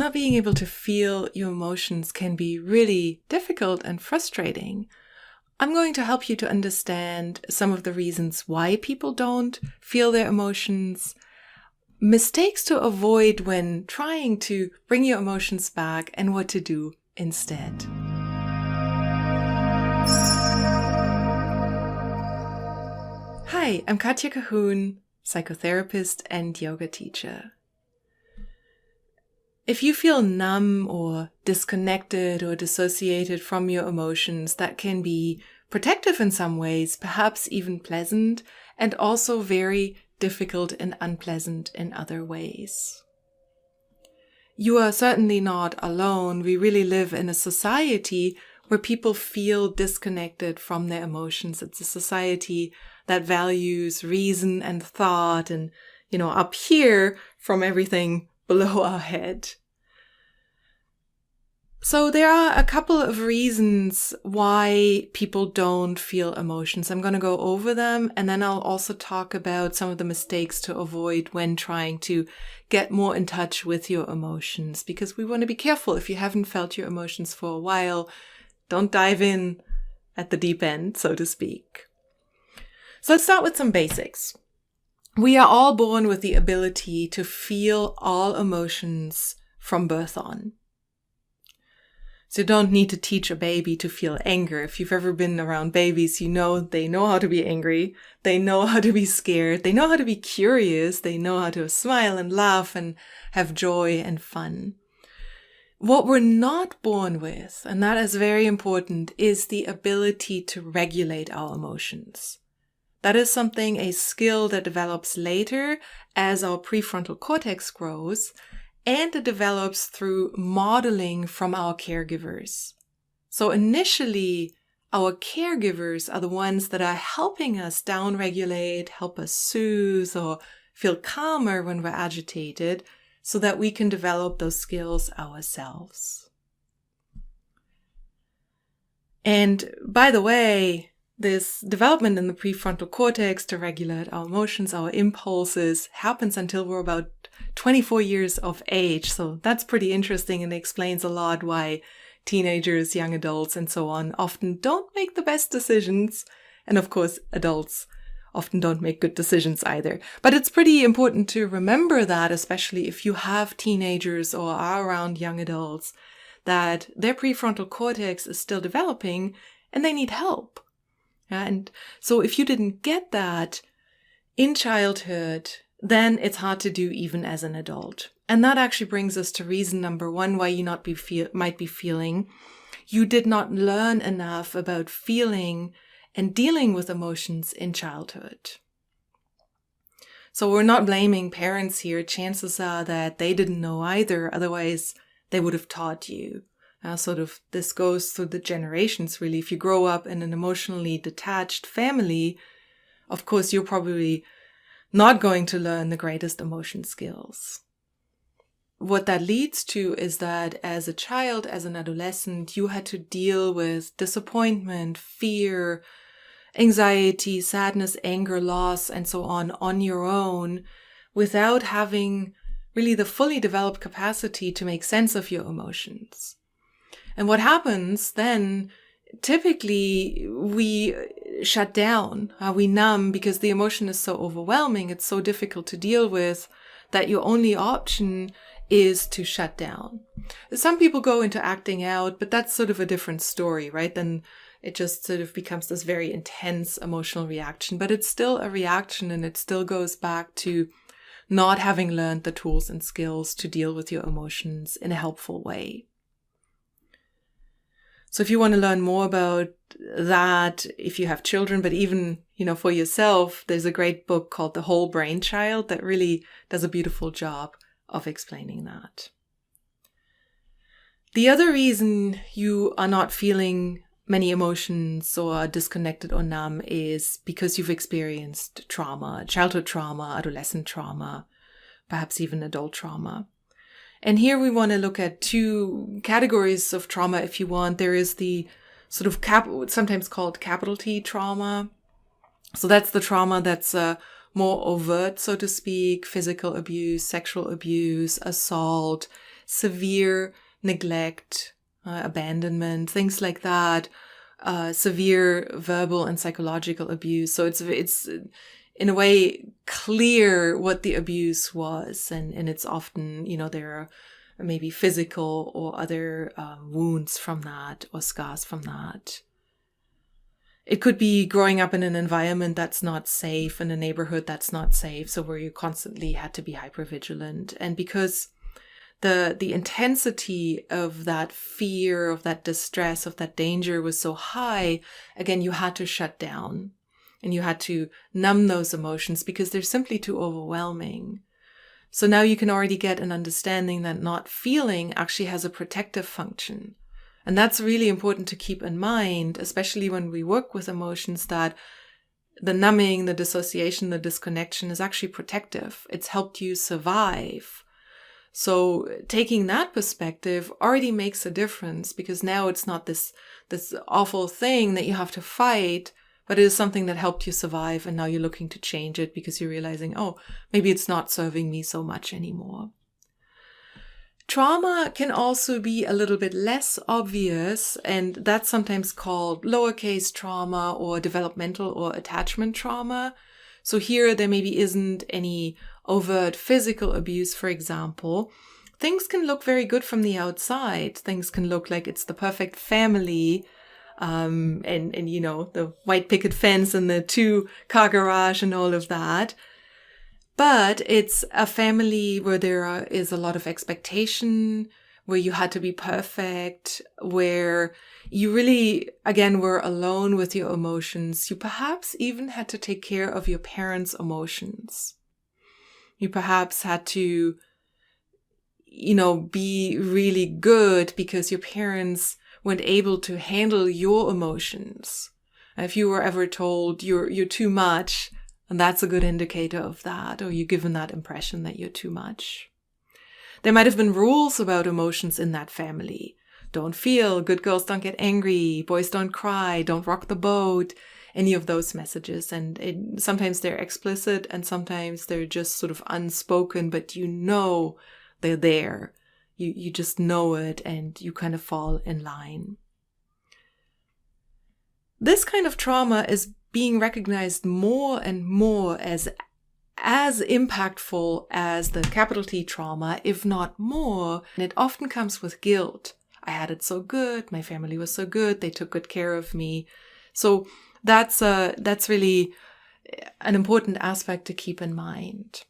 not being able to feel your emotions can be really difficult and frustrating, I'm going to help you to understand some of the reasons why people don't feel their emotions, mistakes to avoid when trying to bring your emotions back, and what to do instead. Hi, I'm Katja Cahoon, psychotherapist and yoga teacher. If you feel numb or disconnected or dissociated from your emotions, that can be protective in some ways, perhaps even pleasant, and also very difficult and unpleasant in other ways. You are certainly not alone. We really live in a society where people feel disconnected from their emotions. It's a society that values reason and thought and, up here from everything below our head. So there are a couple of reasons why people don't feel emotions. I'm going to go over them, and then I'll also talk about some of the mistakes to avoid when trying to get more in touch with your emotions, because we want to be careful. If you haven't felt your emotions for a while, don't dive in at the deep end, so to speak. So let's start with some basics. We are all born with the ability to feel all emotions from birth on. So you don't need to teach a baby to feel anger. If you've ever been around babies, they know how to be angry. They know how to be scared. They know how to be curious. They know how to smile and laugh and have joy and fun. What we're not born with, and that is very important, is the ability to regulate our emotions. That is a skill that develops later as our prefrontal cortex grows, and it develops through modeling from our caregivers. So initially, our caregivers are the ones that are helping us downregulate, help us soothe, or feel calmer when we're agitated, so that we can develop those skills ourselves. And by the way, this development in the prefrontal cortex to regulate our emotions, our impulses, happens until we're about 24 years of age. So that's pretty interesting, and explains a lot why teenagers, young adults, and so on often don't make the best decisions. And of course, adults often don't make good decisions either. But it's pretty important to remember that, especially if you have teenagers or are around young adults, that their prefrontal cortex is still developing and they need help. And so if you didn't get that in childhood, then it's hard to do even as an adult. And that actually brings us to reason number one why you might be feeling you did not learn enough about feeling and dealing with emotions in childhood. So we're not blaming parents here. Chances are that they didn't know either. Otherwise, they would have taught you. This goes through the generations, really. If you grow up in an emotionally detached family, of course, you're probably not going to learn the greatest emotion skills. What that leads to is that as a child, as an adolescent, you had to deal with disappointment, fear, anxiety, sadness, anger, loss, and so on your own, without having really the fully developed capacity to make sense of your emotions. And what happens then, typically we shut down, we numb, because the emotion is so overwhelming, it's so difficult to deal with, that your only option is to shut down. Some people go into acting out, but that's sort of a different story, right? Then it just sort of becomes this very intense emotional reaction, but it's still a reaction, and it still goes back to not having learned the tools and skills to deal with your emotions in a helpful way. So if you want to learn more about that, if you have children, but even, for yourself, there's a great book called The Whole Brain Child that really does a beautiful job of explaining that. The other reason you are not feeling many emotions or are disconnected or numb is because you've experienced trauma, childhood trauma, adolescent trauma, perhaps even adult trauma. And here we want to look at two categories of trauma, if you want. There is the sort of sometimes called capital T trauma. So that's the trauma that's more overt, so to speak: physical abuse, sexual abuse, assault, severe neglect, abandonment, things like that, severe verbal and psychological abuse. So it's in a way clear what the abuse was, and it's often, there are maybe physical or other wounds from that or scars from that. It could be growing up in an environment that's not safe, in a neighborhood that's not safe, so where you constantly had to be hypervigilant. And because the intensity of that fear, of that distress, of that danger was so high, again, you had to shut down and you had to numb those emotions because they're simply too overwhelming. So now you can already get an understanding that not feeling actually has a protective function. And that's really important to keep in mind, especially when we work with emotions, that the numbing, the dissociation, the disconnection is actually protective. It's helped you survive. So taking that perspective already makes a difference, because now it's not this awful thing that you have to fight, but it is something that helped you survive, and now you're looking to change it because you're realizing, oh, maybe it's not serving me so much anymore. Trauma can also be a little bit less obvious, and that's sometimes called lowercase trauma or developmental or attachment trauma. So here there maybe isn't any overt physical abuse, for example. Things can look very good from the outside. Things can look like it's the perfect family, and the white picket fence and the 2-car garage and all of that. But it's a family where there is a lot of expectation, where you had to be perfect, where you really, again, were alone with your emotions. You perhaps even had to take care of your parents' emotions. You perhaps had to, be really good because your parents weren't able to handle your emotions. If you were ever told you're too much, and that's a good indicator of that, or you're given that impression that you're too much. There might have been rules about emotions in that family. Don't feel, good girls don't get angry, boys don't cry, don't rock the boat, any of those messages. And sometimes they're explicit and sometimes they're just sort of unspoken, but they're there. You just know it and you kind of fall in line. This kind of trauma is being recognized more and more as impactful as the capital T trauma, if not more. And it often comes with guilt. I had it so good. My family was so good. They took good care of me. So that's really an important aspect to keep in mind.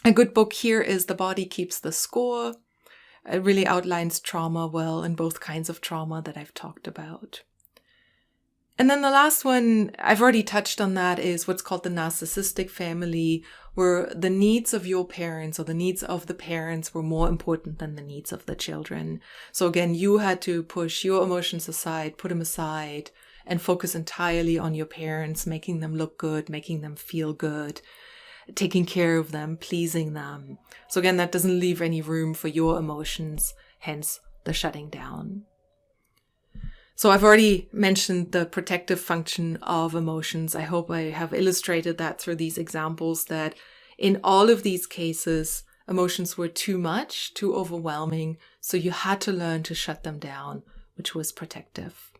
A good book here is The Body Keeps the Score. It really outlines trauma well and both kinds of trauma that I've talked about. And then the last one, I've already touched on that, is what's called the narcissistic family, where the needs of your parents or the needs of the parents were more important than the needs of the children. So again, you had to push your emotions aside, put them aside, and focus entirely on your parents, making them look good, making them feel good, taking care of them, pleasing them. So again, that doesn't leave any room for your emotions, hence the shutting down. So I've already mentioned the protective function of emotions. I hope I have illustrated that through these examples, that in all of these cases, emotions were too much, too overwhelming. So you had to learn to shut them down, which was protective.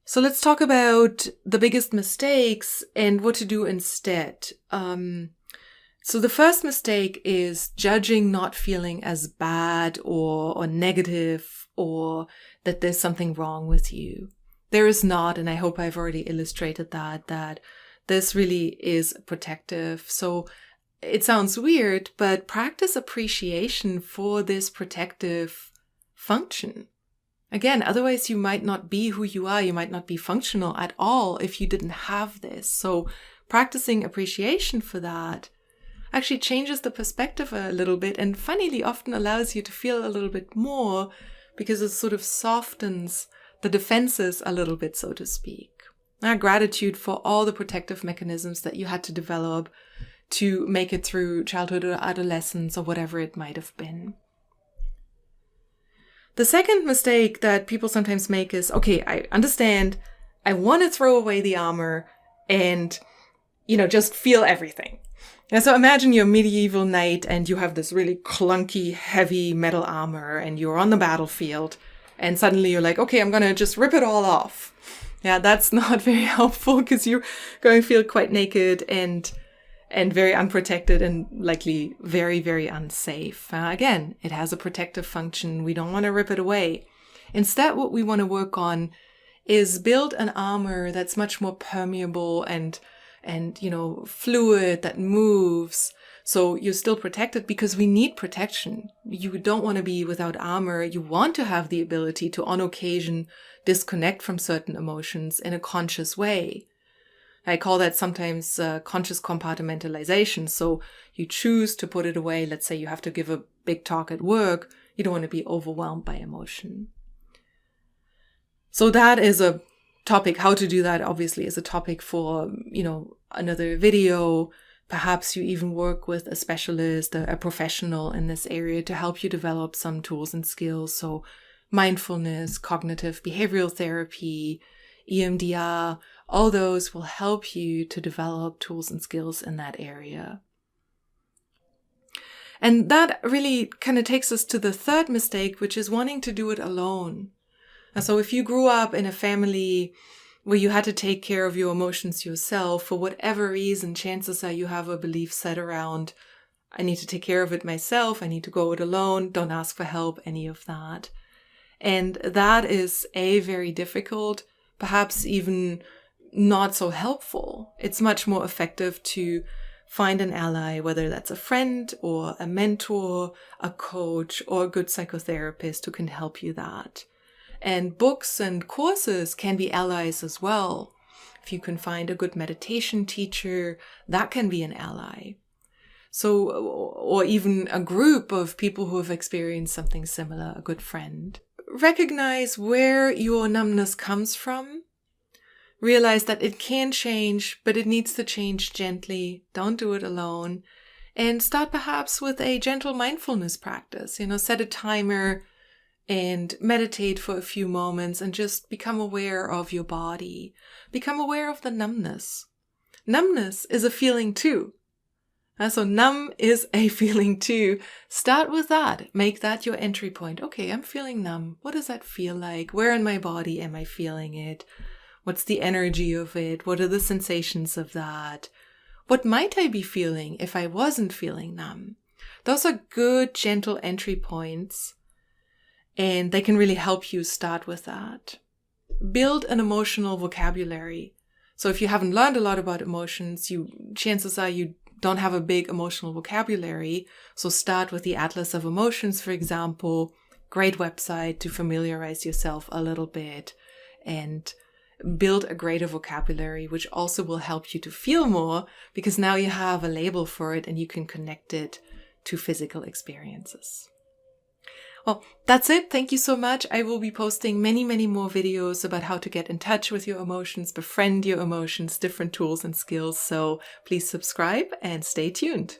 So let's talk about the biggest mistakes and what to do instead. So the first mistake is judging not feeling as bad or negative, or that there's something wrong with you. There is not, and I hope I've already illustrated that this really is protective. So it sounds weird, but practice appreciation for this protective function. Again, otherwise you might not be who you are. You might not be functional at all if you didn't have this. So practicing appreciation for that actually changes the perspective a little bit, and funnily often allows you to feel a little bit more, because it sort of softens the defenses a little bit, so to speak. Gratitude for all the protective mechanisms that you had to develop to make it through childhood or adolescence or whatever it might have been. The second mistake that people sometimes make is, okay, I understand, I want to throw away the armor and, just feel everything. Yeah, so imagine you're a medieval knight and you have this really clunky, heavy metal armor and you're on the battlefield and suddenly you're like, okay, I'm going to just rip it all off. Yeah, that's not very helpful because you're going to feel quite naked and very unprotected and likely very, very unsafe. Again, it has a protective function. We don't want to rip it away. Instead, what we want to work on is build an armor that's much more permeable and fluid, that moves. So you're still protected because we need protection. You don't want to be without armor. You want to have the ability to, on occasion, disconnect from certain emotions in a conscious way. I call that sometimes conscious compartmentalization. So you choose to put it away. Let's say you have to give a big talk at work. You don't want to be overwhelmed by emotion. So that is a topic. How to do that obviously is a topic for, another video. Perhaps you even work with a specialist, a professional in this area to help you develop some tools and skills. So mindfulness, cognitive behavioral therapy, EMDR, all those will help you to develop tools and skills in that area. And that really kind of takes us to the third mistake, which is wanting to do it alone. And so if you grew up in a family where you had to take care of your emotions yourself, for whatever reason, chances are you have a belief set around, I need to take care of it myself, I need to go it alone, don't ask for help, any of that. And that is very difficult, perhaps even not so helpful. It's much more effective to find an ally, whether that's a friend or a mentor, a coach, or a good psychotherapist who can help you that. And books and courses can be allies as well. If you can find a good meditation teacher, that can be an ally. So, or even a group of people who have experienced something similar, a good friend. Recognize where your numbness comes from. Realize that it can change, but it needs to change gently. Don't do it alone. And start perhaps with a gentle mindfulness practice. Set a timer and meditate for a few moments and just become aware of your body. Become aware of the numbness. Numbness is a feeling too. So numb is a feeling too. Start with that. Make that your entry point. Okay, I'm feeling numb. What does that feel like? Where in my body am I feeling it? What's the energy of it? What are the sensations of that? What might I be feeling if I wasn't feeling numb? Those are good, gentle entry points. And they can really help you start with that. Build an emotional vocabulary. So if you haven't learned a lot about emotions, chances are you don't have a big emotional vocabulary. So start with the Atlas of Emotions, for example. Great website to familiarize yourself a little bit and build a greater vocabulary, which also will help you to feel more because now you have a label for it and you can connect it to physical experiences. Well, that's it. Thank you so much. I will be posting many, many more videos about how to get in touch with your emotions, befriend your emotions, different tools and skills. So please subscribe and stay tuned.